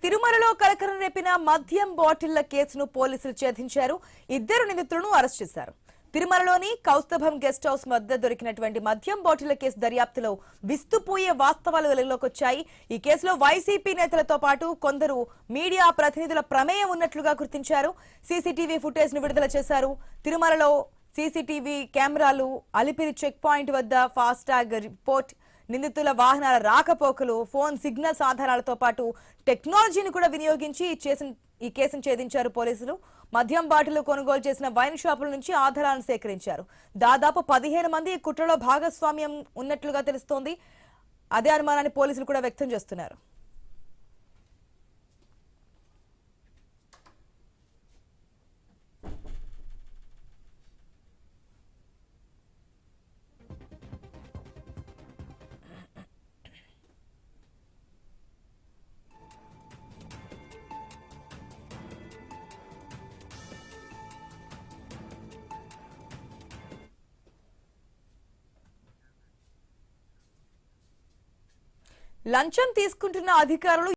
తిరుమలలో కలకలం రేపిన మద్యం బాటిళ్ల కేసును పోలీసులు ఛేదించారు. ఇద్దరు నిందితులను అరెస్ట్ చేశారు. తిరుమలలోని కౌస్తభం గెస్ట్ హౌస్ వద్ద దొరికినటువంటి మద్యం బాటిళ్ల కేసు దర్యాప్తులో విస్తుపోయే వాస్తవాలు వెలుగులోకి వచ్చాయి. ఈ కేసులో వైసీపీ నేతలతో పాటు కొందరు మీడియా ప్రతినిధుల ప్రమేయం ఉన్నట్లుగా గుర్తించారు. సీసీటీవీ ఫుటేజ్ ను విడుదల చేశారు. తిరుమలలో సీసీటీవీ కెమెరాలు, అలిపిరి చెక్ పాయింట్ వద్ద ఫాస్టాగ్ రిపోర్ట్, నిందితుల వాహనాల రాకపోకలు, ఫోన్ సిగ్నల్స్ ఆధారాలతో పాటు టెక్నాలజీని కూడా వినియోగించి ఈ కేసును ఛేదించారు పోలీసులు. మద్యం బాటిల్ కొనుగోలు చేసిన వైన్ షాపుల నుంచి ఆధారాలను సేకరించారు. దాదాపు 15 మంది ఈ కుట్రలో భాగస్వామ్యం ఉన్నట్లుగా తెలుస్తోంది. అదే అనుమానాన్ని పోలీసులు కూడా వ్యక్తం చేస్తున్నారు. లంచం తీసుకుంటున్న అధికారులు